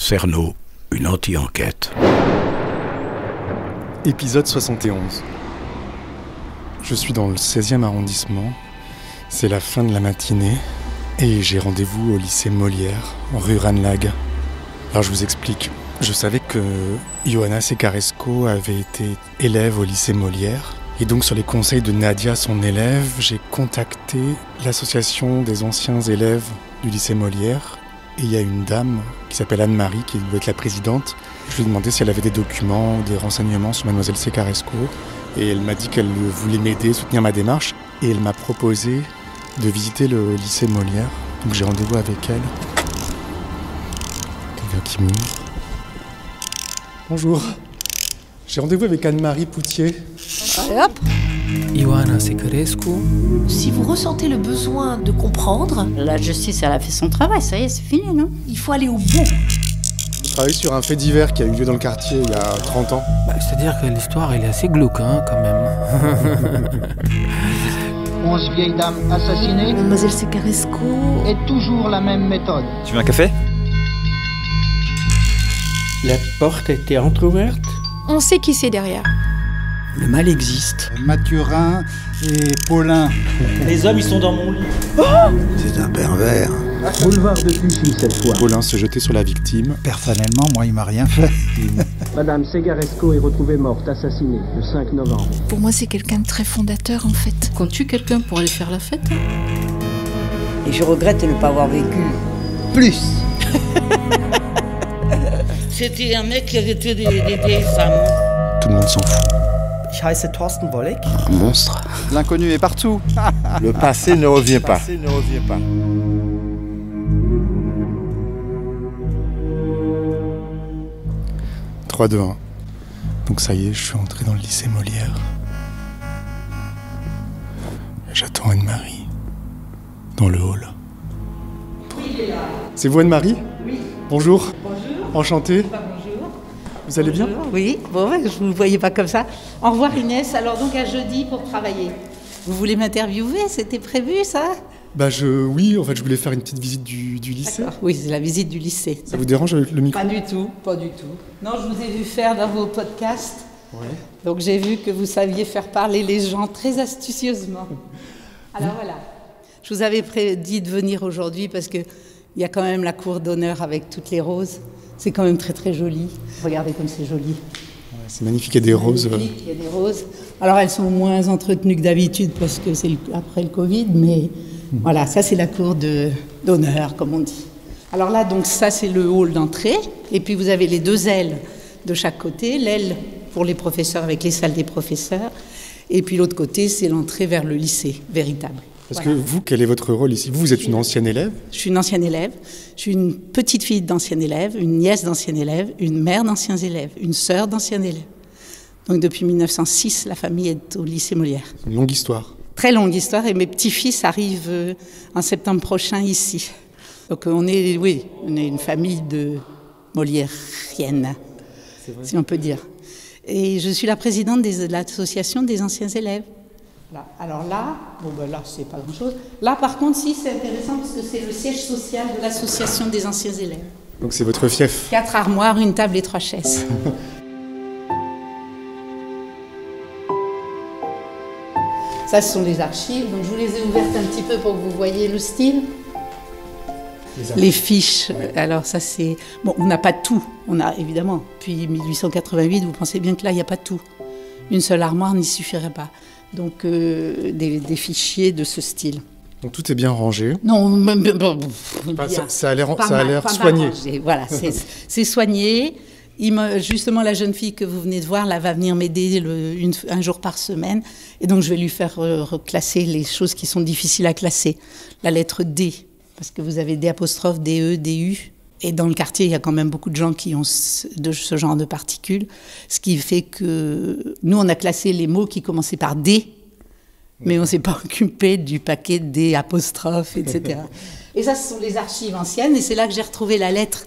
Cerno, une anti-enquête. Épisode 71. Je suis dans le 16e arrondissement. C'est la fin de la matinée et j'ai rendez-vous au lycée Molière, rue Ranelagh. Alors je vous explique. Je savais que Ioana Secaresco avait été élève au lycée Molière. Et donc sur les conseils de Nadia, son élève, j'ai contacté l'association des anciens élèves du lycée Molière. Et il y a une dame qui s'appelle Anne-Marie, qui doit être la présidente. Je lui ai demandé si elle avait des documents, des renseignements sur mademoiselle Secaresco. Et elle m'a dit qu'elle voulait m'aider, soutenir ma démarche. Et elle m'a proposé de visiter le lycée Molière. Donc j'ai rendez-vous avec elle. Quelqu'un qui m'ouvre. Bonjour. J'ai rendez-vous avec Anne-Marie Poutier. Allez hop. Ioana Secaresco. Si vous ressentez le besoin de comprendre, la justice, elle a fait son travail, ça y est, c'est fini, non? il faut aller au bout. Je travaille sur un fait divers qui a eu lieu dans le quartier il y a 30 ans. C'est-à-dire que l'histoire, elle est assez glauque, hein, quand même. 11 vieilles dames assassinées. Mademoiselle Secaresco. Et toujours la même méthode. Tu veux un café? La porte était entrouverte. On sait qui c'est derrière. Le mal existe. Mathurin et Paulin. Les hommes, ils sont dans mon lit. C'est un pervers. Boulevard de Clichy cette fois. Paulin se jetait sur la victime. Personnellement, moi, il m'a rien fait. Madame Secaresco est retrouvée morte, assassinée, le 5 novembre. Pour moi, c'est quelqu'un de très fondateur, en fait. Qu'on tue quelqu'un pour aller faire la fête. Et je regrette de ne pas avoir vécu plus. C'était un mec qui avait tué des vieilles femmes. Tout le monde s'en fout. Ich heiße Thorsten Wolleck. Un monstre. L'inconnu est partout. Le passé ne revient pas. 3, 2, 1. Donc ça y est, je suis entré dans le lycée Molière. J'attends Anne-Marie. Dans le hall. Oui, il est là. C'est vous Anne-Marie? Oui. Bonjour. Bonjour. Enchanté. Bonjour. Vous allez bien? Oui, bon, je ne vous voyais pas comme ça. Au revoir Inès, alors donc à jeudi pour travailler. Vous voulez m'interviewer? C'était prévu ça? Oui, en fait, je voulais faire une petite visite du lycée. D'accord. Oui, c'est la visite du lycée. Ça vous dérange le micro? Pas du tout, pas du tout. Non, je vous ai vu faire dans vos podcasts. Ouais. Donc j'ai vu que vous saviez faire parler les gens très astucieusement. Alors voilà, je vous avais dit de venir aujourd'hui parce qu'il y a quand même la cour d'honneur avec toutes les roses. C'est quand même très très joli. Regardez comme c'est joli. Ouais, c'est magnifique, il y a des roses. Il y a des roses. Alors elles sont moins entretenues que d'habitude parce que c'est après le Covid, mais voilà, ça c'est la cour d'honneur comme on dit. Alors là, donc ça c'est le hall d'entrée. Et puis vous avez les deux ailes de chaque côté. L'aile pour les professeurs avec les salles des professeurs. Et puis l'autre côté, c'est l'entrée vers le lycée véritable. Parce voilà. que vous, quel est votre rôle ici? Vous êtes une ancienne élève? Je suis une ancienne élève. Je suis une petite fille d'ancienne élève, une nièce d'ancienne élève, une mère d'anciens élèves, une sœur d'ancienne élève. Donc depuis 1906, la famille est au lycée Molière. Une longue histoire. Très longue histoire. Et mes petits-fils arrivent en septembre prochain ici. Donc on est une famille de moliériennes, si on peut dire. Et je suis la présidente de l'association des anciens élèves. Là. Alors là, là c'est pas grand-chose. Là par contre, si, c'est intéressant parce que c'est le siège social de l'association des anciens élèves. Donc c'est votre fief? 4 armoires, une table et 3 chaises. Ça, ce sont les archives. Donc je vous les ai ouvertes un petit peu pour que vous voyez le style. Les fiches, alors ça c'est... Bon, on n'a pas tout, on a évidemment, depuis 1888, vous pensez bien que là, il n'y a pas tout. Une seule armoire n'y suffirait pas. Donc des fichiers de ce style. Donc tout est bien rangé. Non, ça a l'air soigné. Voilà, c'est soigné. Justement, la jeune fille que vous venez de voir, là, va venir m'aider un jour par semaine. Et donc je vais lui faire reclasser les choses qui sont difficiles à classer. La lettre D. Parce que vous avez des apostrophes, des E, des U. Et dans le quartier, il y a quand même beaucoup de gens qui ont de ce genre de particules. Ce qui fait que nous, on a classé les mots qui commençaient par D, mais on ne s'est pas occupé du paquet des apostrophes, etc. Et ça, ce sont les archives anciennes. Et c'est là que j'ai retrouvé la lettre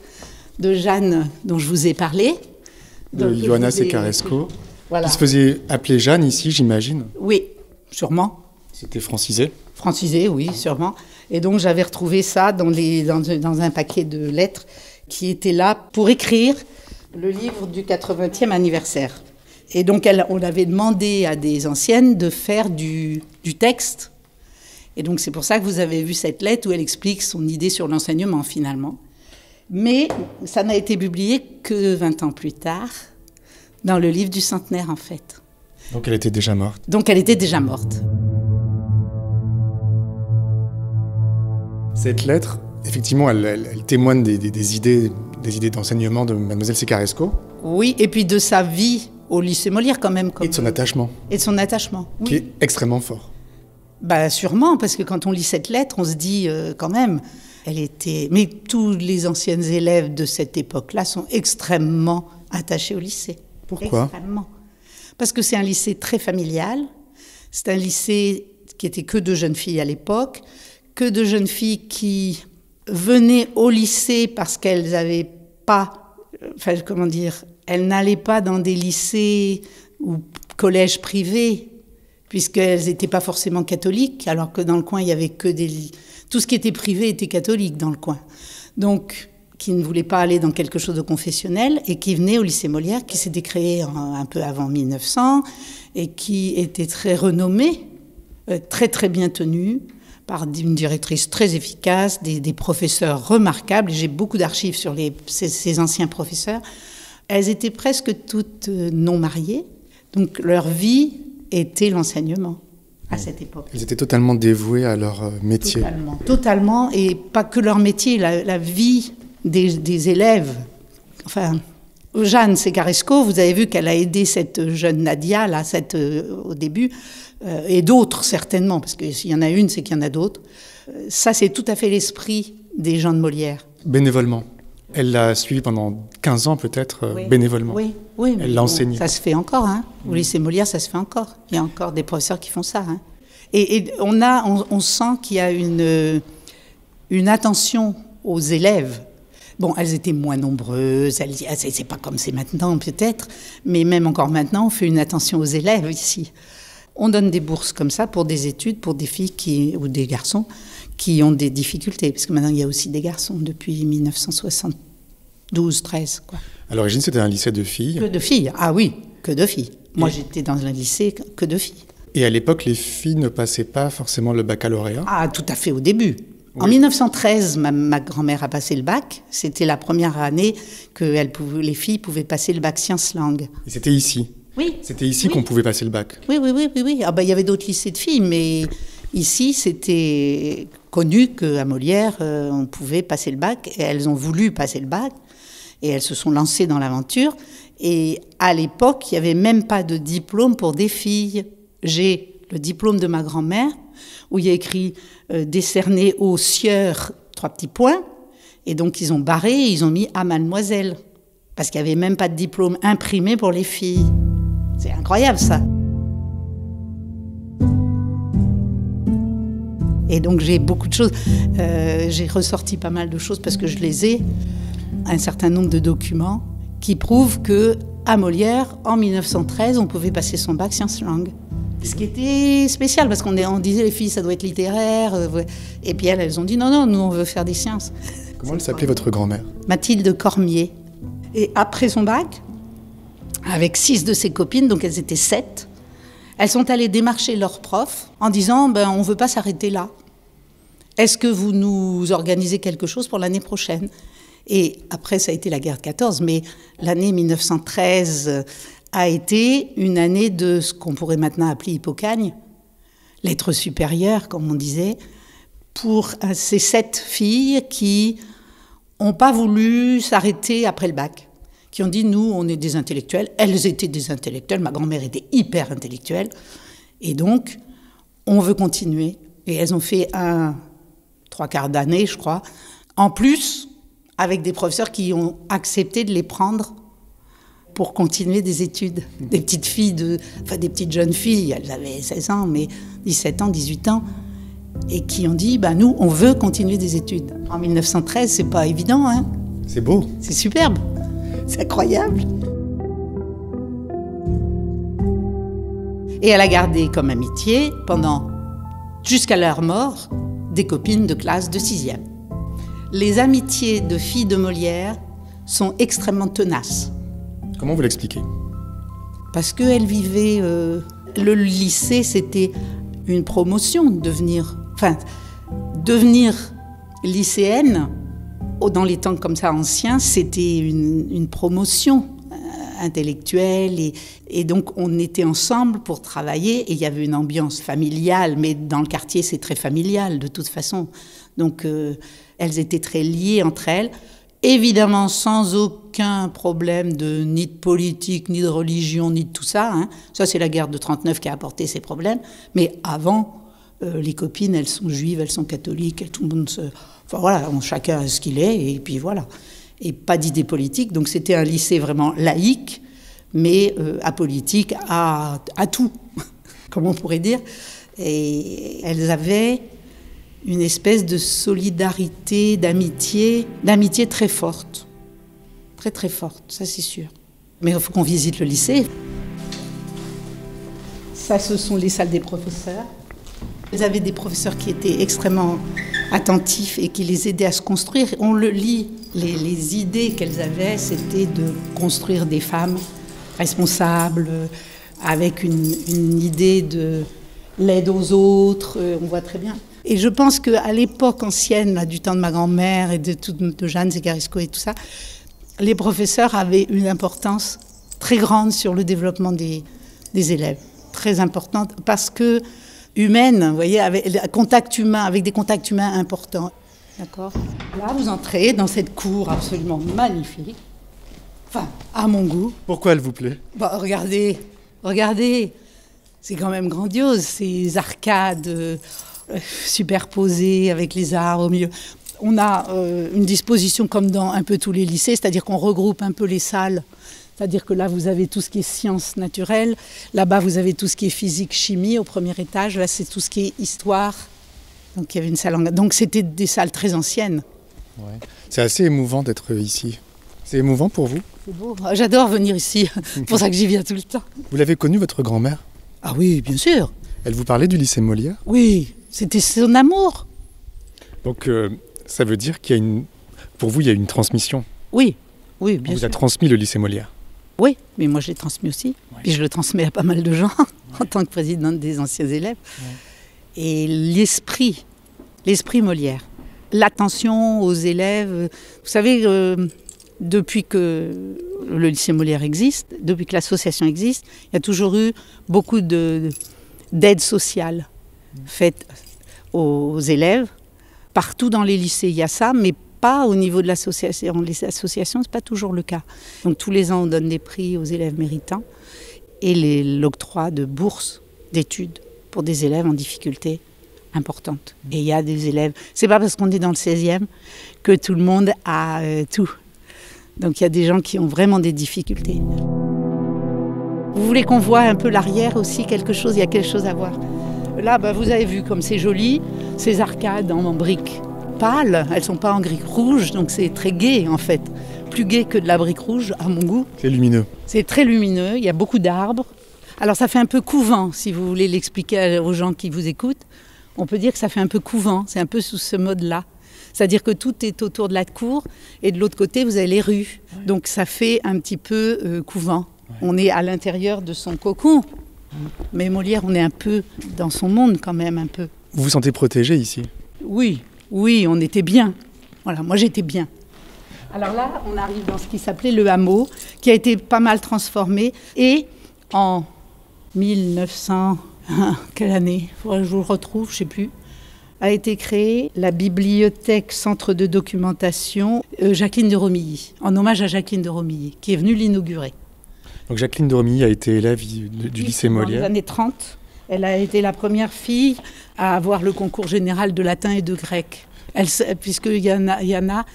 de Jeanne dont je vous ai parlé. De Ioana Secaresco. Voilà. Qui se faisait appeler Jeanne ici, j'imagine. Oui, sûrement. C'était francisé? Francisé, oui, sûrement. Et donc, j'avais retrouvé ça dans un paquet de lettres qui était là pour écrire le livre du 80e anniversaire. Et donc, on avait demandé à des anciennes de faire du texte. Et donc, c'est pour ça que vous avez vu cette lettre où elle explique son idée sur l'enseignement, finalement. Mais ça n'a été publié que 20 ans plus tard, dans le livre du centenaire, en fait. Donc, elle était déjà morte. Donc, elle était déjà morte. Cette lettre, effectivement, elle témoigne des idées d'enseignement de Mademoiselle Secaresco. Oui, et puis de sa vie au lycée Molière quand même. Et de son attachement. Et de son attachement, oui. Qui est extrêmement fort. Bah sûrement, parce que quand on lit cette lettre, on se dit quand même, elle était... Mais tous les anciennes élèves de cette époque-là sont extrêmement attachés au lycée. Pourquoi ? Extrêmement. Parce que c'est un lycée très familial. C'est un lycée qui était que de jeunes filles à l'époque, que de jeunes filles qui venaient au lycée parce qu'elles n'avaient pas... Enfin, comment dire, elles n'allaient pas dans des lycées ou collèges privés, puisqu'elles n'étaient pas forcément catholiques, alors que dans le coin, il y avait que des... Tout ce qui était privé était catholique dans le coin. Donc, qui ne voulaient pas aller dans quelque chose de confessionnel, et qui venaient au lycée Molière, qui s'était créé un peu avant 1900, et qui était très renommé, très très bien tenu, par une directrice très efficace, des professeurs remarquables. J'ai beaucoup d'archives sur ces anciens professeurs. Elles étaient presque toutes non mariées, donc leur vie était l'enseignement à cette époque. Elles étaient totalement dévouées à leur métier. Totalement, et pas que leur métier, la vie des élèves. Enfin, Jeanne Secaresco, vous avez vu qu'elle a aidé cette jeune Nadia, là, au début, et d'autres certainement, parce que s'il y en a une, c'est qu'il y en a d'autres. Ça, c'est tout à fait l'esprit des gens de Molière. Bénévolement. Elle l'a suivi pendant 15 ans peut-être, oui. Bénévolement. Oui. Elle l'a enseigné. Ça se fait encore, hein. Au lycée Molière, ça se fait encore. Il y a encore des professeurs qui font ça, hein. Et on sent qu'il y a une attention aux élèves. Bon, elles étaient moins nombreuses, c'est pas comme c'est maintenant peut-être, mais même encore maintenant, on fait une attention aux élèves ici. On donne des bourses comme ça pour des études, pour des filles ou des garçons qui ont des difficultés, parce que maintenant il y a aussi des garçons depuis 1972-13, quoi. À l'origine, c'était un lycée de filles. Que de filles, ah oui, que de filles. Moi, j'étais dans un lycée que de filles. Et à l'époque, les filles ne passaient pas forcément le baccalauréat ? Ah, tout à fait, au début. Oui. En 1913, ma grand-mère a passé le bac. C'était la première année que les filles pouvaient passer le bac sciences-langues. Et c'était ici ? Oui. C'était ici qu'on pouvait passer le bac ? Oui. Ah ben, il y avait d'autres lycées de filles, mais ici, c'était connu qu'à Molière, on pouvait passer le bac. Et elles ont voulu passer le bac. Et elles se sont lancées dans l'aventure. Et à l'époque, il n'y avait même pas de diplôme pour des filles. J'ai le diplôme de ma grand-mère, où il y a écrit décerné aux sieurs, 3 petits points. Et donc, ils ont barré et ils ont mis à mademoiselle. Parce qu'il n'y avait même pas de diplôme imprimé pour les filles. C'est incroyable, ça. Et donc, j'ai beaucoup de choses. J'ai ressorti pas mal de choses parce que je les ai. Un certain nombre de documents qui prouvent qu'à Molière, en 1913, on pouvait passer son bac sciences-langues. Ce qui était spécial, parce qu'on disait les filles, ça doit être littéraire. Et puis elles ont dit non, nous on veut faire des sciences. Comment elle s'appelait votre grand-mère ? Mathilde Cormier. Et après son bac, avec 6 de ses copines, donc elles étaient 7, elles sont allées démarcher leurs profs en disant on ne veut pas s'arrêter là. Est-ce que vous nous organisez quelque chose pour l'année prochaine ? Et après, ça a été la guerre de 14, mais l'année 1913 a été une année de ce qu'on pourrait maintenant appeler Hippocagne, lettre supérieure, comme on disait, pour ces 7 filles qui n'ont pas voulu s'arrêter après le bac, qui ont dit, nous, on est des intellectuels. Elles étaient des intellectuelles, ma grand-mère était hyper intellectuelle, et donc, on veut continuer. Et elles ont fait 3/4 d'année, je crois, en plus, avec des professeurs qui ont accepté de les prendre pour continuer des études. Des petites filles, des petites jeunes filles, elles avaient 16 ans, mais 17 ans, 18 ans, et qui ont dit, nous, on veut continuer des études. En 1913, c'est pas évident, hein. C'est beau. C'est superbe. C'est incroyable. Et elle a gardé comme amitié, jusqu'à leur mort, des copines de classe de 6e. Les amitiés de filles de Molière sont extrêmement tenaces. Comment vous l'expliquez? Parce qu'elles vivaient... le lycée, c'était une promotion, devenir lycéenne, dans les temps comme ça anciens, c'était une promotion intellectuelle. Et donc, on était ensemble pour travailler. Et il y avait une ambiance familiale, mais dans le quartier, c'est très familial, de toute façon. Donc, elles étaient très liées entre elles. Évidemment, sans aucun problème ni de politique, ni de religion, ni de tout ça. Hein. Ça, c'est la guerre de 39 qui a apporté ces problèmes. Mais avant, les copines, elles sont juives, elles sont catholiques, tout le monde se... Enfin voilà, chacun a ce qu'il est, et puis voilà. Et pas d'idée politique. Donc c'était un lycée vraiment laïque, mais apolitique à tout, comme on pourrait dire. Et elles avaient une espèce de solidarité, d'amitié très forte. Très très forte, ça c'est sûr. Mais il faut qu'on visite le lycée. Ça, ce sont les salles des professeurs. Elles avaient des professeurs qui étaient extrêmement attentifs et qui les aidaient à se construire. On le lit, les idées qu'elles avaient, c'était de construire des femmes responsables, avec une idée de l'aide aux autres, on voit très bien. Et je pense qu'à l'époque ancienne, là, du temps de ma grand-mère et de Jeanne Segaresco et tout ça, les professeurs avaient une importance très grande sur le développement des élèves. Très importante, parce que humaine, vous voyez, avec des contacts humains importants. D'accord ? Là, vous entrez dans cette cour absolument magnifique. Enfin, à mon goût. Pourquoi elle vous plaît ? Regardez. C'est quand même grandiose, ces arcades superposées avec les arbres au milieu. On a une disposition comme dans un peu tous les lycées, c'est-à-dire qu'on regroupe un peu les salles. C'est-à-dire que là, vous avez tout ce qui est sciences naturelles. Là-bas, vous avez tout ce qui est physique, chimie au premier étage. Là, c'est tout ce qui est histoire. Donc, il y avait une salle Donc, c'était des salles très anciennes. Ouais. C'est assez émouvant d'être ici. C'est émouvant pour vous ? C'est beau. J'adore venir ici. C'est pour ça que j'y viens tout le temps. Vous l'avez connue, votre grand-mère ? Ah oui, bien sûr. Elle vous parlait du lycée Molière ? Oui, c'était son amour. Donc, ça veut dire qu'il y a pour vous, il y a une transmission ? Oui, bien sûr. On vous a transmis le lycée Molière ? Oui, mais moi je l'ai transmis aussi. Ouais. Puis je le transmets à pas mal de gens en tant que présidente des anciens élèves. Ouais. Et l'esprit Molière, l'attention aux élèves. Vous savez, depuis que le lycée Molière existe, depuis que l'association existe, il y a toujours eu beaucoup d'aide sociale faite aux élèves. Partout dans les lycées, il y a ça, mais pas au niveau de l'association. Les associations, ce n'est pas toujours le cas. Donc tous les ans, on donne des prix aux élèves méritants et l'octroi de bourses d'études pour des élèves en difficulté importante. Et il y a des élèves... C'est pas parce qu'on est dans le 16e que tout le monde a tout. Donc il y a des gens qui ont vraiment des difficultés. Vous voulez qu'on voit un peu l'arrière aussi, quelque chose? Il y a quelque chose à voir. Là, vous avez vu comme c'est joli, ces arcades en briques pâles, elles ne sont pas en briques rouges, donc c'est très gai en fait. Plus gai que de la brique rouge, à mon goût. C'est lumineux. C'est très lumineux, il y a beaucoup d'arbres. Alors ça fait un peu couvent, si vous voulez l'expliquer aux gens qui vous écoutent. On peut dire que ça fait un peu couvent, c'est un peu sous ce mode-là. C'est-à-dire que tout est autour de la cour et de l'autre côté, vous avez les rues. Ouais. Donc ça fait un petit peu couvent. Ouais. On est à l'intérieur de son cocon. Mais Molière, on est un peu dans son monde quand même, un peu. Vous vous sentez protégé ici ? Oui, on était bien. Voilà, moi j'étais bien. Alors là, on arrive dans ce qui s'appelait le hameau, qui a été pas mal transformé. Et en 1900, quelle année ? Faudrait que je vous le retrouve, je ne sais plus. A été créée la bibliothèque centre de documentation Jacqueline de Romilly, en hommage à Jacqueline de Romilly, qui est venue l'inaugurer. Donc Jacqueline de Romilly a été élève du lycée Molière. Dans les années 30, elle a été la première fille à avoir le concours général de latin et de grec. Puisque Yana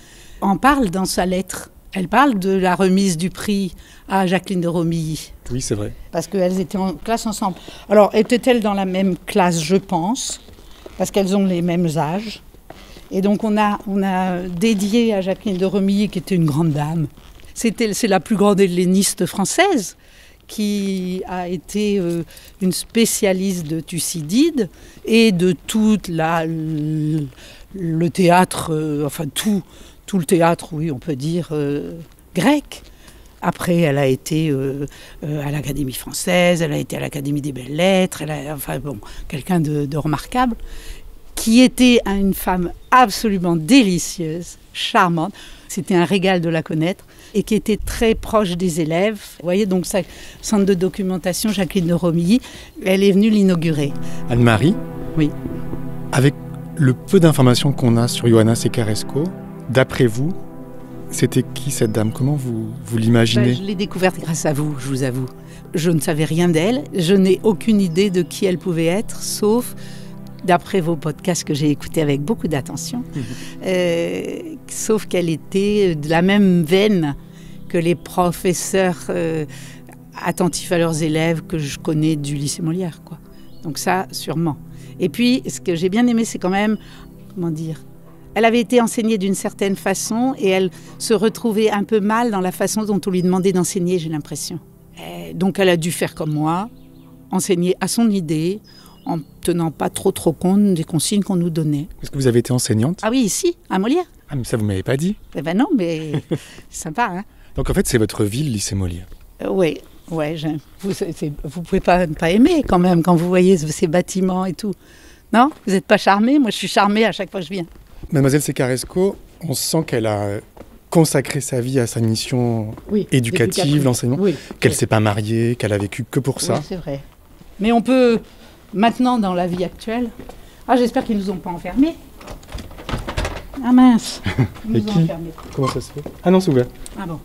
en parle dans sa lettre. Elle parle de la remise du prix à Jacqueline de Romilly. Oui, c'est vrai. Parce qu'elles étaient en classe ensemble. Alors, étaient-elles dans la même classe, je pense, parce qu'elles ont les mêmes âges. Et donc, on a dédié à Jacqueline de Romilly, qui était une grande dame. C'est la plus grande helléniste française, qui a été une spécialiste de Thucydide et de toute le théâtre, tout le théâtre, oui, on peut dire grec. Après, elle a été à l'Académie française, elle a été à l'Académie des belles lettres, quelqu'un de remarquable, qui était une femme absolument délicieuse, charmante. C'était un régal de la connaître et qui était très proche des élèves. Vous voyez, donc, ça, centre de documentation Jacqueline de Romilly, elle est venue l'inaugurer. Anne-Marie ? Oui. Avec le peu d'informations qu'on a sur Ioana Secaresco, d'après vous, c'était qui cette dame ? Comment vous l'imaginez ? Je l'ai découverte grâce à vous, je vous avoue. Je ne savais rien d'elle, je n'ai aucune idée de qui elle pouvait être, sauf d'après vos podcasts que j'ai écoutés avec beaucoup d'attention, sauf qu'elle était de la même veine que les professeurs attentifs à leurs élèves que je connais du lycée Molière, quoi. Donc ça, sûrement. Et puis, ce que j'ai bien aimé, c'est quand même, elle avait été enseignée d'une certaine façon et elle se retrouvait un peu mal dans la façon dont on lui demandait d'enseigner, j'ai l'impression. Donc elle a dû faire comme moi, enseigner à son idée, en tenant pas trop compte des consignes qu'on nous donnait. Est-ce que vous avez été enseignante ? Ah oui, ici, à Molière. Ah, mais ça, vous ne m'avez pas dit. Eh ben non, mais c'est sympa, hein. Donc en fait, c'est votre ville, lycée Molière. Oui, vous pouvez pas aimer quand même, quand vous voyez ces bâtiments et tout. Non ? Vous n'êtes pas charmée ? Moi, je suis charmée à chaque fois que je viens. Mademoiselle Secaresco, on sent qu'elle a consacré sa vie à sa mission éducative, l'enseignement, qu'elle ne s'est pas mariée, qu'elle a vécu que pour ça. Oui, c'est vrai. Mais on peut, maintenant, dans la vie actuelle... Ah, j'espère qu'ils ne nous ont pas enfermés. Ah mince, ils nous ont enfermés. Comment ça se fait ? Ah non, c'est ouvert. Ah bon.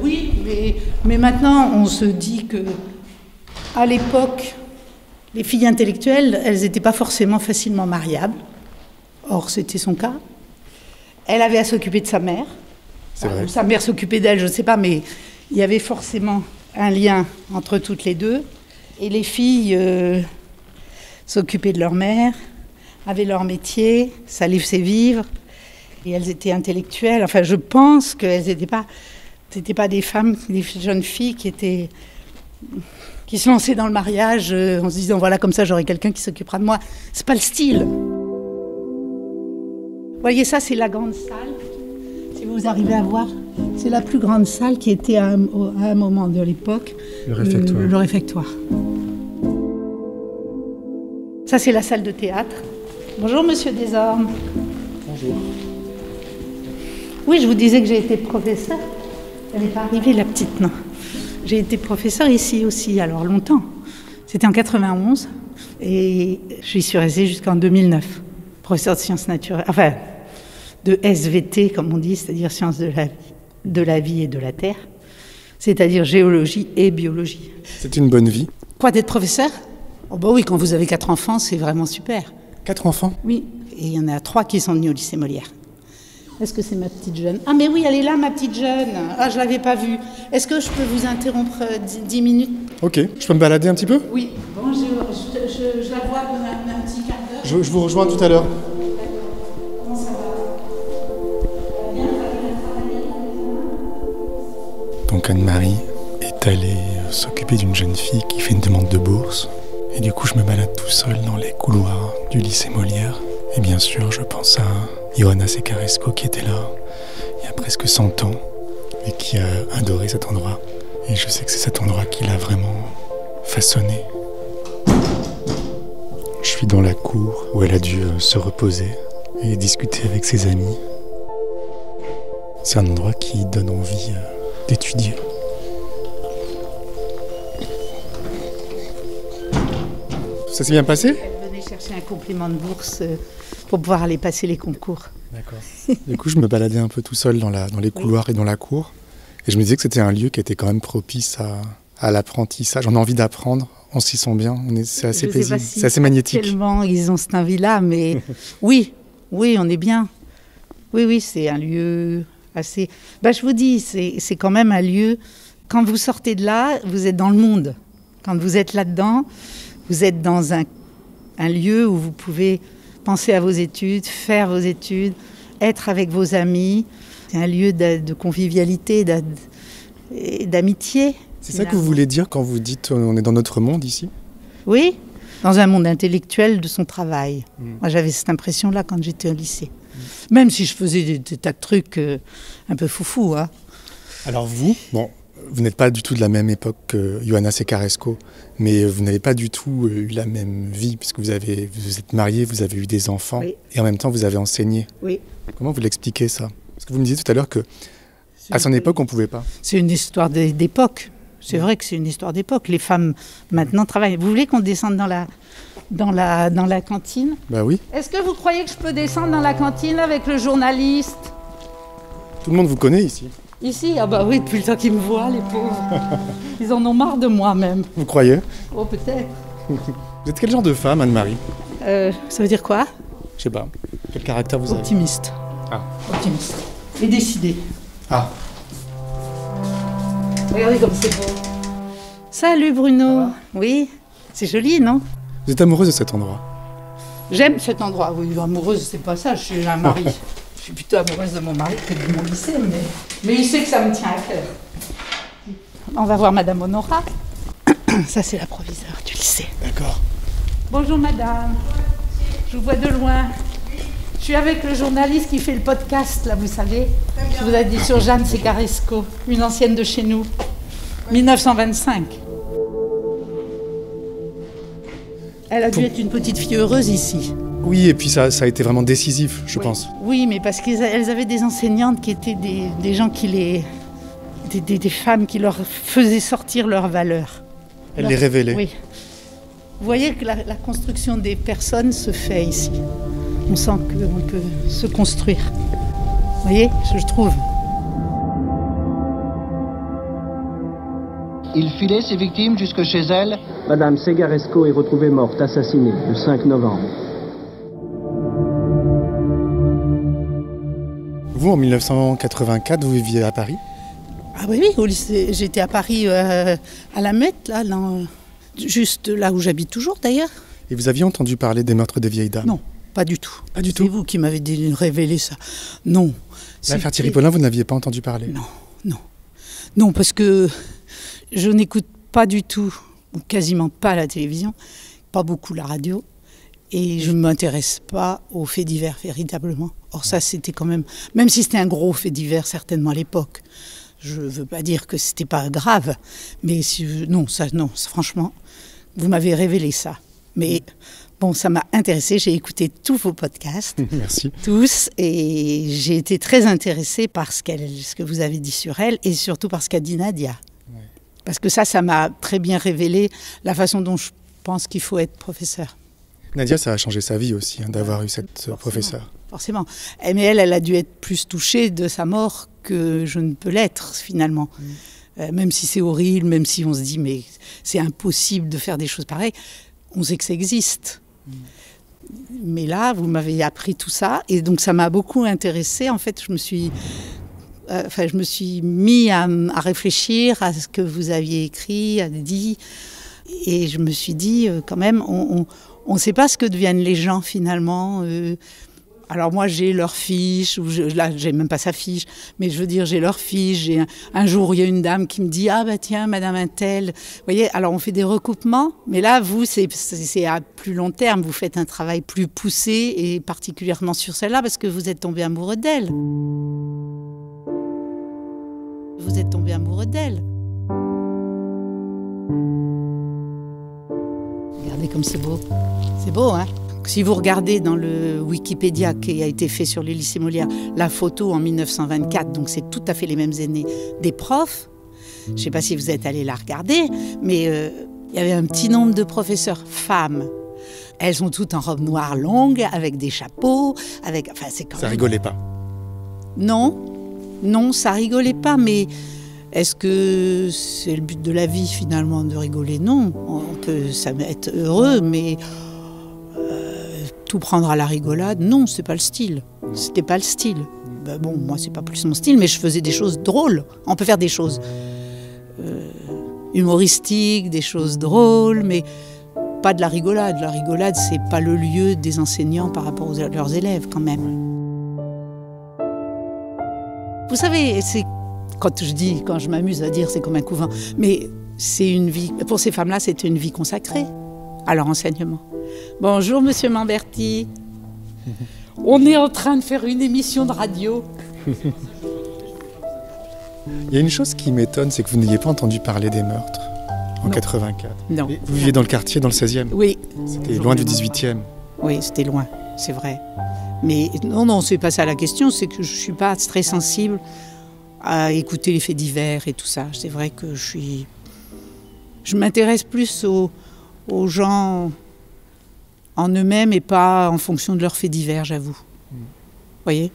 Oui, mais maintenant, on se dit que à l'époque, les filles intellectuelles, elles n'étaient pas forcément facilement mariables. Or, c'était son cas. Elle avait à s'occuper de sa mère. C'est vrai. Sa mère s'occupait d'elle, je ne sais pas, mais il y avait forcément un lien entre toutes les deux. Et les filles s'occupaient de leur mère, avaient leur métier, ça les faisait vivre. Et elles étaient intellectuelles. Enfin, je pense qu'elles n'étaient pas des femmes, des jeunes filles qui se lançaient dans le mariage en se disant, voilà, comme ça, j'aurai quelqu'un qui s'occupera de moi. C'est pas le style. Vous voyez, ça, c'est la grande salle. Si vous arrivez à voir, c'est la plus grande salle qui était à un moment de l'époque le réfectoire. Ça, c'est la salle de théâtre. Bonjour, monsieur Desormes. Bonjour. Oui, je vous disais que j'ai été professeur. Elle n'est pas arrivée, la petite, non. J'ai été professeur ici aussi, alors longtemps. C'était en 91 et j'y suis restée jusqu'en 2009. Professeur de sciences naturelles, enfin, de SVT, comme on dit, c'est-à-dire sciences de la vie et de la terre, c'est-à-dire géologie et biologie. C'est une bonne vie. Quoi, d'être professeur ? Oh bah oui, quand vous avez 4 enfants, c'est vraiment super. 4 enfants ? Oui, et il y en a 3 qui sont venus au lycée Molière. Est-ce que c'est ma petite jeune ? Ah mais oui, elle est là, ma petite jeune. Ah, je ne l'avais pas vue. Est-ce que je peux vous interrompre 10 minutes ? Ok, je peux me balader un petit peu ? Oui. Bon, je la vois dans un petit quart d'heure. Je vous rejoins tout à l'heure. Comment ça va ? Bien, Donc Anne-Marie est allée s'occuper d'une jeune fille qui fait une demande de bourse. Et du coup, je me balade tout seul dans les couloirs du lycée Molière. Et bien sûr, je pense à Ioana Secaresco qui était là il y a presque 100 ans et qui a adoré cet endroit. Et je sais que c'est cet endroit qui l'a vraiment façonné. Je suis dans la cour où elle a dû se reposer et discuter avec ses amis. C'est un endroit qui donne envie d'étudier. Ça s'est bien passé ? Elle venait chercher un complément de bourse pour pouvoir aller passer les concours. D'accord. Du coup, je me baladais un peu tout seul dans les couloirs et dans la cour. Et je me disais que c'était un lieu qui était quand même propice à l'apprentissage. On a envie d'apprendre, on s'y sent bien, c'est assez paisible, c'est assez magnétique. Tellement ils ont cette envie-là, mais oui, on est bien. Oui, c'est un lieu assez... je vous dis, c'est quand même un lieu... Quand vous sortez de là, vous êtes dans le monde. Quand vous êtes là-dedans, vous êtes dans un lieu où vous pouvez penser à vos études, faire vos études, être avec vos amis. C'est un lieu de convivialité, d'amitié. C'est ça que vous voulez dire quand vous dites on est dans notre monde ici ? Oui, dans un monde intellectuel de son travail. Moi, j'avais cette impression-là quand j'étais au lycée. Même si je faisais des tas de trucs un peu foufou. Hein. Alors vous n'êtes pas du tout de la même époque que Johanna Secaresco, mais vous n'avez pas du tout eu la même vie, puisque vous êtes mariée, vous avez eu des enfants, oui. Et en même temps vous avez enseigné. Oui. Comment vous l'expliquez ça? Parce que vous me disiez tout à l'heure qu'à son époque on ne pouvait pas. C'est une histoire d'époque. C'est vrai que c'est une histoire d'époque. Les femmes maintenant travaillent. Vous voulez qu'on descende dans la cantine? Bah oui. Est-ce que vous croyez que je peux descendre dans la cantine avec le journaliste? Tout le monde vous connaît ici. Ici? Ah bah oui, depuis le temps qu'ils me voient, les pauvres. Ils en ont marre de moi même. Vous croyez? Oh, peut-être. Vous êtes quel genre de femme, Anne-Marie? Ça veut dire quoi? Je sais pas. Quel caractère vous avez? Optimiste. Ah. Optimiste. Et décidée. Ah. Regardez comme c'est beau. Salut Bruno. Oui, c'est joli, non? Vous êtes amoureuse de cet endroit? J'aime cet endroit. Oui, amoureuse, c'est pas ça. Je suis un mari. Je suis plutôt amoureuse de mon mari que de mon lycée, mais il sait que ça me tient à cœur. On va voir Madame Honora. Ça, c'est la proviseure du lycée. D'accord. Bonjour Madame. Je vous vois de loin. Je suis avec le journaliste qui fait le podcast, là, vous savez. Je vous ai dit sur Jeanne Secaresco, une ancienne de chez nous. 1925. Elle a dû être une petite fille heureuse ici. Oui, et puis ça a été vraiment décisif, je pense. Oui, mais parce qu'elles avaient des enseignantes qui étaient des gens qui des femmes qui leur faisaient sortir leurs valeurs. Elles les révélaient. Oui. Vous voyez que la construction des personnes se fait ici. On sent qu'on peut se construire. Vous voyez, je trouve. Il filait ses victimes jusque chez elle. Madame Segaresco est retrouvée morte, assassinée, le 5 novembre. Vous, en 1984, vous viviez à Paris? Ah oui, au lycée. J'étais à Paris, à la Mette, là, juste là où j'habite toujours d'ailleurs. Et vous aviez entendu parler des meurtres des vieilles dames? Non, pas du tout. Pas du tout? C'est vous qui m'avez révélé ça. Non. L'affaire Thierry Paulin, vous n'aviez pas entendu parler? Non, non. Non, parce que je n'écoute pas du tout, ou quasiment pas la télévision, pas beaucoup la radio, et je ne m'intéresse pas aux faits divers véritablement. Or ça, c'était quand même si c'était un gros fait divers certainement à l'époque, je ne veux pas dire que c'était pas grave, mais non, franchement, vous m'avez révélé ça. Mais bon, ça m'a intéressée, j'ai écouté tous vos podcasts. Merci. Tous, et j'ai été très intéressée par ce que vous avez dit sur elle, et surtout par ce qu'a dit Nadia. Ouais. Parce que ça m'a très bien révélé la façon dont je pense qu'il faut être professeur. Nadia, ça a changé sa vie aussi, d'avoir eu cette professeure. Forcément. Mais elle a dû être plus touchée de sa mort que je ne peux l'être, finalement. Même si c'est horrible, même si on se dit, mais c'est impossible de faire des choses pareilles, on sait que ça existe. Mais là, vous m'avez appris tout ça, et donc ça m'a beaucoup intéressée. En fait, je me suis mis à réfléchir à ce que vous aviez écrit, a dit, et je me suis dit, quand même, on ne sait pas ce que deviennent les gens, finalement. Alors moi, j'ai leur fiche, là, j'ai même pas sa fiche, mais je veux dire, j'ai leur fiche. Un jour, il y a une dame qui me dit « Ah, bah tiens, madame Intel ». Vous voyez, alors on fait des recoupements, mais là, vous, c'est à plus long terme. Vous faites un travail plus poussé, et particulièrement sur celle-là, parce que vous êtes tombé amoureux d'elle. Vous êtes tombé amoureux d'elle. Regardez comme c'est beau. C'est beau, hein? Si vous regardez dans le Wikipédia qui a été fait sur le lycée Molière, la photo en 1924, donc c'est tout à fait les mêmes années, des profs, je ne sais pas si vous êtes allés la regarder, mais il y avait un petit nombre de professeurs femmes. Elles sont toutes en robe noire longue, avec des chapeaux, c'est quand même... Ça rigolait pas? Non, ça rigolait pas, mais est-ce que c'est le but de la vie finalement de rigoler? Non, on peut être heureux, mais... tout prendre à la rigolade, non, c'est pas le style. C'était pas le style. Ben bon, moi, c'est pas plus mon style, mais je faisais des choses drôles. On peut faire des choses humoristiques, des choses drôles, mais pas de la rigolade. La rigolade, c'est pas le lieu des enseignants par rapport à leurs élèves, quand même. Vous savez, quand je m'amuse à dire, c'est comme un couvent, mais c'est une vie. Pour ces femmes-là, c'était une vie consacrée. à leur enseignement. Bonjour Monsieur Mamberti. On est en train de faire une émission de radio. Il y a une chose qui m'étonne, c'est que vous n'ayez pas entendu parler des meurtres en 84. Non. Et vous viviez dans le quartier, dans le 16e. Oui. C'était loin du 18e. Oui, c'était loin, c'est vrai. Mais non, c'est pas ça la question, c'est que je suis pas très sensible à écouter les faits divers et tout ça. C'est vrai que je m'intéresse plus aux gens en eux-mêmes et pas en fonction de leurs faits divers, j'avoue. Vous voyez ?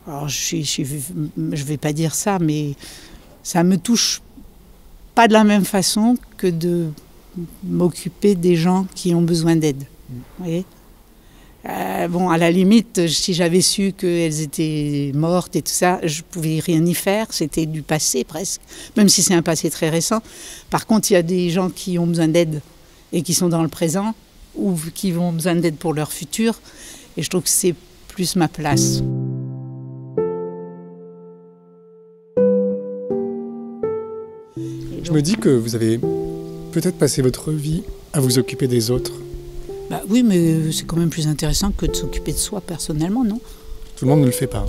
Alors je vais pas dire ça, mais ça me touche pas de la même façon que de m'occuper des gens qui ont besoin d'aide. Vous voyez ? Bon, à la limite, si j'avais su qu'elles étaient mortes et tout ça, je pouvais rien y faire. C'était du passé presque, même si c'est un passé très récent. Par contre, il y a des gens qui ont besoin d'aide et qui sont dans le présent ou qui ont besoin d'aide pour leur futur. Et je trouve que c'est plus ma place. Je me dis que vous avez peut-être passé votre vie à vous occuper des autres. Bah oui, mais c'est quand même plus intéressant que de s'occuper de soi personnellement, non ? Tout le monde ne le fait pas.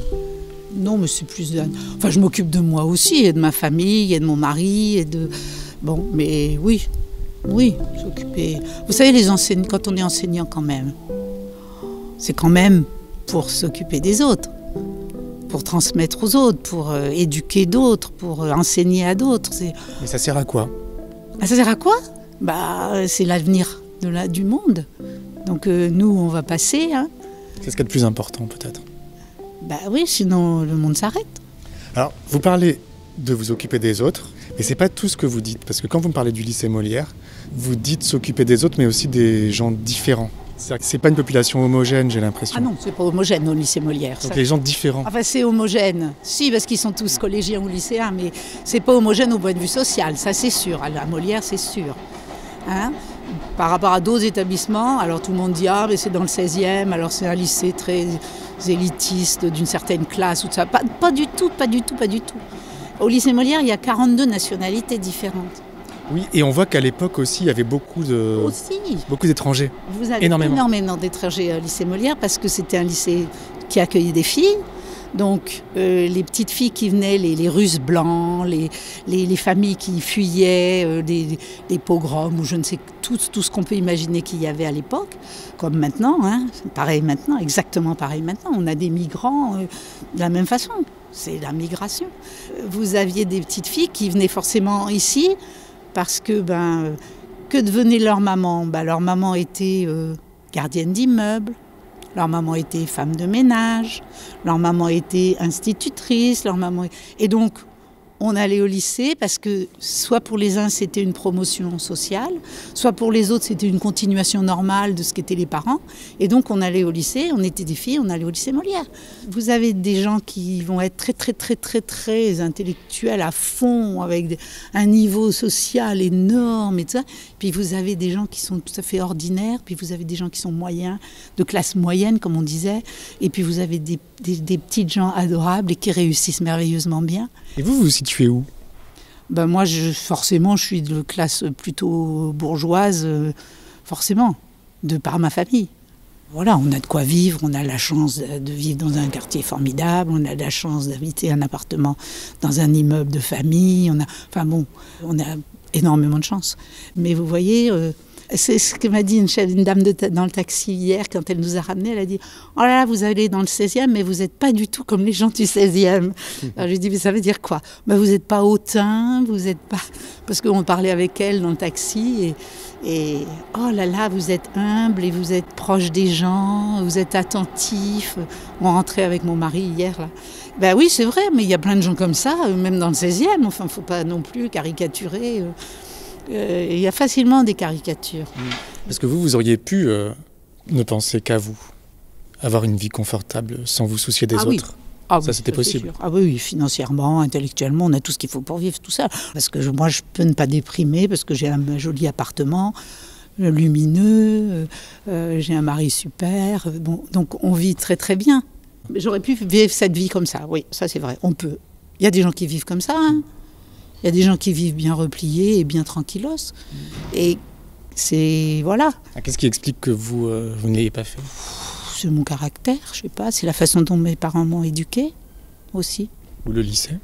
Non, mais c'est plus... Enfin, je m'occupe de moi aussi, et de ma famille, et de mon mari, et de... Bon, mais oui, s'occuper... Vous savez, quand on est enseignant quand même, c'est quand même pour s'occuper des autres, pour transmettre aux autres, pour éduquer d'autres, pour enseigner à d'autres. Mais ça sert à quoi ? Ah, ça sert à quoi ? Bah, c'est l'avenir du monde. Donc nous, on va passer. Hein. C'est ce qu'il y a de plus important, peut-être. Bah oui, sinon le monde s'arrête. Alors, vous parlez de vous occuper des autres, mais c'est pas tout ce que vous dites, parce que quand vous me parlez du lycée Molière, vous dites s'occuper des autres, mais aussi des gens différents. C'est-à-dire que c'est pas une population homogène, j'ai l'impression. Ah non, c'est pas homogène au lycée Molière. Donc les gens différents. Enfin, c'est homogène. Si, parce qu'ils sont tous collégiens ou lycéens, mais c'est pas homogène au point de vue social, ça c'est sûr. À la Molière, c'est sûr. Hein ? Par rapport à d'autres établissements, alors tout le monde dit « Ah, mais c'est dans le 16e, alors c'est un lycée très élitiste, d'une certaine classe, ou tout ça. » Pas du tout. Au lycée Molière, il y a 42 nationalités différentes. Oui, et on voit qu'à l'époque aussi, il y avait beaucoup d'étrangers. Vous avez énormément d'étrangers au lycée Molière, parce que c'était un lycée qui accueillait des filles. Donc les petites filles qui venaient, les Russes blancs, les familles qui fuyaient, des pogroms ou je ne sais, tout ce qu'on peut imaginer qu'il y avait à l'époque, comme maintenant, hein, pareil maintenant, exactement pareil maintenant. On a des migrants de la même façon, c'est la migration. Vous aviez des petites filles qui venaient forcément ici parce que, que devenait leur maman ? Leur maman était gardienne d'immeuble. Leur maman était femme de ménage, leur maman était institutrice, Et donc, on allait au lycée parce que soit pour les uns, c'était une promotion sociale, soit pour les autres, c'était une continuation normale de ce qu'étaient les parents. Et donc, on allait au lycée, on était des filles, on allait au lycée Molière. Vous avez des gens qui vont être très intellectuels à fond, avec un niveau social énorme et tout ça. Puis vous avez des gens qui sont tout à fait ordinaires, puis vous avez des gens qui sont moyens, de classe moyenne, comme on disait. Et puis vous avez des petites gens adorables et qui réussissent merveilleusement bien. Et vous vous situez où ? Moi, forcément, je suis de classe plutôt bourgeoise, forcément, de par ma famille. Voilà, on a de quoi vivre, on a la chance de vivre dans un quartier formidable, on a la chance d'habiter un appartement dans un immeuble de famille, on a énormément de chance. Mais vous voyez... c'est ce que m'a dit une dame dans le taxi hier, quand elle nous a ramenés. Elle a dit « Oh là là, vous allez dans le 16e, mais vous n'êtes pas du tout comme les gens du 16e. » Alors je lui ai dit « Mais ça veut dire quoi ?»« Vous n'êtes pas hautain, vous n'êtes pas... » Parce qu'on parlait avec elle dans le taxi et « Oh là là, vous êtes humble et vous êtes proche des gens, vous êtes attentif. » On rentrait avec mon mari hier, là. Oui, c'est vrai, mais il y a plein de gens comme ça, même dans le 16e. Enfin, il ne faut pas non plus caricaturer... Il y a facilement des caricatures. Parce que vous auriez pu ne penser qu'à vous, avoir une vie confortable sans vous soucier des autres. Ça, c'était possible. Oui, financièrement, intellectuellement, on a tout ce qu'il faut pour vivre, tout ça. Parce que moi, je peux ne pas déprimer, parce que j'ai un joli appartement, lumineux, j'ai un mari super. Donc, on vit très très bien. J'aurais pu vivre cette vie comme ça, oui, ça c'est vrai, on peut. Il y a des gens qui vivent comme ça, hein. Il y a des gens qui vivent bien repliés et bien tranquillos. Et C'est... Voilà. Qu'est-ce qui explique que vous ne l'ayez pas fait? C'est mon caractère, je sais pas. C'est la façon dont mes parents m'ont éduquée aussi. Ou le lycée?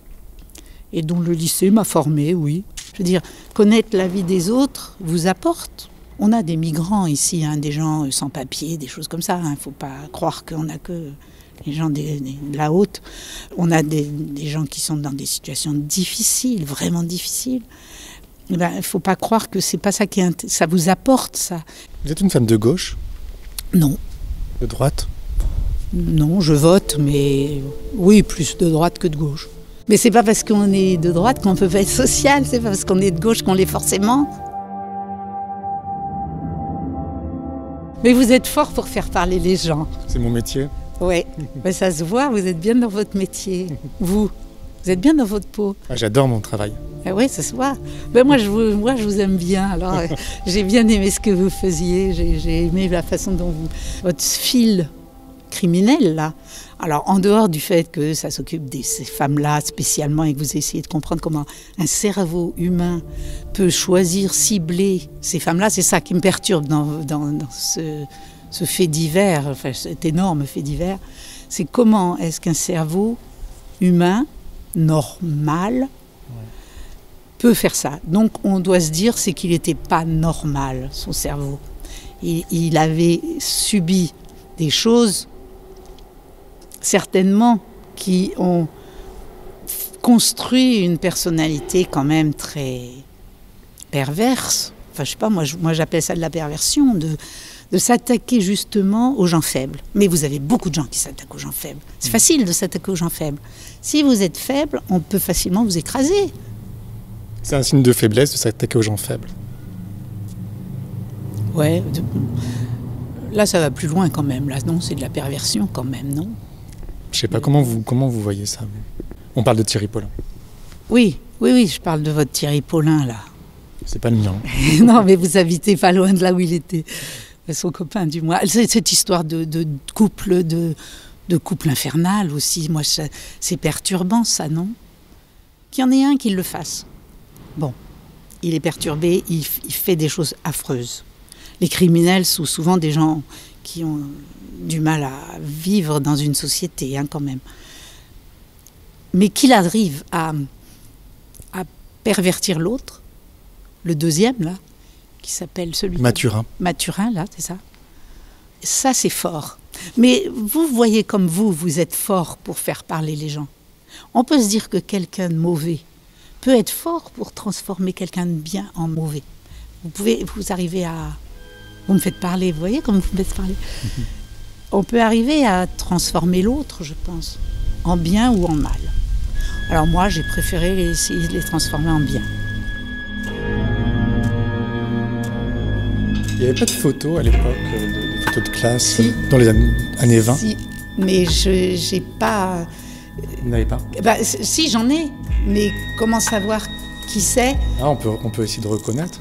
Et dont le lycée m'a formée, oui. Je veux dire, connaître la vie des autres vous apporte. On a des migrants ici, hein, des gens sans papier, des choses comme ça. Il ne faut pas croire qu'on n'a que les gens de la haute. On a des gens qui sont dans des situations difficiles, vraiment difficiles. Il ne faut pas croire que c'est pas ça qui ça vous apporte, ça. Vous êtes une femme de gauche? Non. De droite? Non, je vote, mais oui, plus de droite que de gauche. Mais c'est pas parce qu'on est de droite qu'on peut pas être social, c'est pas parce qu'on est de gauche qu'on l'est forcément. Mais vous êtes fort pour faire parler les gens. C'est mon métier. Oui, mais ça se voit, vous êtes bien dans votre métier. Vous êtes bien dans votre peau. J'adore mon travail. Ah oui, ça se voit. Ben moi, je vous aime bien. Alors, j'ai bien aimé ce que vous faisiez. J'ai aimé la façon dont votre fil criminel, là. Alors, en dehors du fait que ça s'occupe de ces femmes-là spécialement et que vous essayez de comprendre comment un cerveau humain peut choisir, cibler ces femmes-là, c'est ça qui me perturbe dans ce fait divers, enfin, cet énorme fait divers. C'est comment est-ce qu'un cerveau humain, normal, peut faire ça. Donc, on doit se dire, c'est qu'il n'était pas normal, son cerveau. Il avait subi des choses certainement qui ont construit une personnalité quand même très perverse. Enfin, je sais pas, moi j'appelle ça de la perversion, de s'attaquer justement aux gens faibles. Mais vous avez beaucoup de gens qui s'attaquent aux gens faibles. C'est facile de s'attaquer aux gens faibles. Si vous êtes faible, on peut facilement vous écraser. C'est un signe de faiblesse de s'attaquer aux gens faibles. Ouais. Là, ça va plus loin quand même. Là, non, c'est de la perversion quand même, non? Je sais pas, comment vous voyez ça, vous? On parle de Thierry Paulin. Oui, je parle de votre Thierry Paulin, là. C'est pas le mien. Non, mais vous habitez pas loin de là où il était. Son copain, du moins. Cette histoire de couple, de couple infernal aussi, moi, c'est perturbant, ça, non? Qu'il y en ait un qui le fasse. Bon, il est perturbé, il fait des choses affreuses. Les criminels sont souvent des gens qui ont du mal à vivre dans une société, hein, quand même. Mais qu'il arrive à pervertir l'autre, le deuxième, là, qui s'appelle celui... Mathurin. Mathurin, là, c'est ça. Ça, c'est fort. Mais vous voyez comme vous êtes fort pour faire parler les gens. On peut se dire que quelqu'un de mauvais peut être fort pour transformer quelqu'un de bien en mauvais. Vous arrivez à... Vous me faites parler, vous voyez comme vous me faites parler. On peut arriver à transformer l'autre, je pense, en bien ou en mal. Alors moi, j'ai préféré essayer de les transformer en bien. Il n'y avait pas de photos à l'époque, des photos de classe, si. Dans les années 20? Si, mais je n'ai pas... Vous n'avez pas? Si, j'en ai, mais comment savoir qui c'est? Ah, on peut essayer de reconnaître.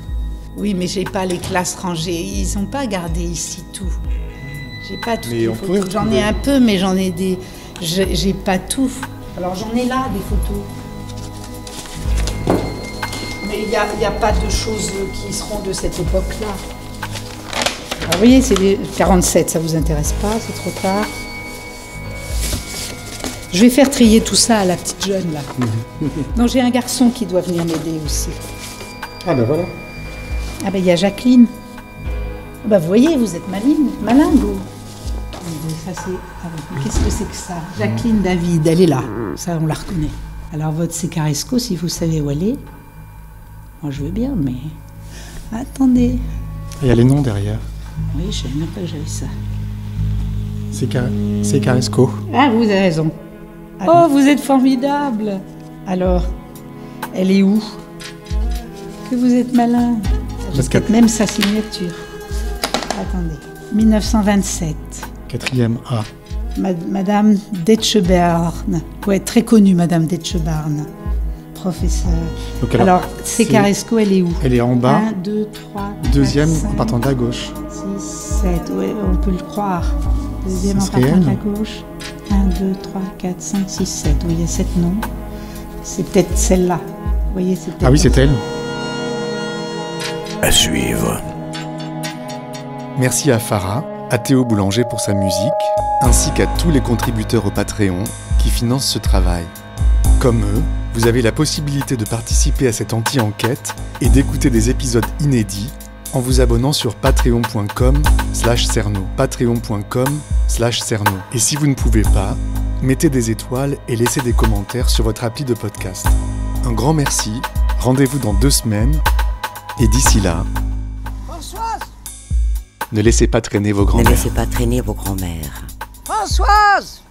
Oui, mais j'ai pas les classes rangées. Ils n'ont pas gardé ici tout. J'ai pas tout. J'en ai un peu, mais j'en ai des... J'ai pas tout. Alors j'en ai là des photos. Mais il n'y a pas de choses qui seront de cette époque-là. Alors, vous voyez, c'est les 47, ça vous intéresse pas, c'est trop tard. Je vais faire trier tout ça à la petite jeune, là. Non, j'ai un garçon qui doit venir m'aider aussi. Ah ben voilà. Ah ben il y a Jacqueline. Bah vous voyez, vous êtes malin, vous. Ça c'est... Qu'est-ce que c'est que ça? Jacqueline David, elle est là. Ça, on la reconnaît. Alors votre Secaresco, si vous savez où elle est, moi je veux bien, mais... Attendez. Il y a les noms derrière. Oui, je savais même pas que j'avais ça. Secaresco. Ah, vous avez raison. Oh, vous êtes formidable. Alors, elle est où? Que vous êtes malin. J'ai peut-être même sa signature. Attendez. 1927. 4e A. Madame d'Etchebarne. Pour être très connue, Madame d'Etchebarne. Professeur. Donc alors Secaresco, elle est où? Elle est en bas. 1, 2, 3, 4, deuxième 5, en partant de la gauche. 6, 7, oui, on peut le croire. Deuxième en partant de la gauche. 1, 2, 3, 4, 5, 6, 7. Oui, il y a 7 noms. C'est peut-être celle-là. Vous voyez, c'est peut-être... Ah oui, c'est elle. À suivre. Merci à Farah, à Théo Boulanger pour sa musique, ainsi qu'à tous les contributeurs au Patreon qui financent ce travail. Comme eux, vous avez la possibilité de participer à cette anti-enquête et d'écouter des épisodes inédits en vous abonnant sur patreon.com/cerno. Patreon.com/cerno. Et si vous ne pouvez pas, mettez des étoiles et laissez des commentaires sur votre appli de podcast. Un grand merci, rendez-vous dans 2 semaines, et d'ici là, Françoise ! Ne laissez pas traîner vos grands-mères. Ne laissez pas traîner vos grands-mères. Françoise !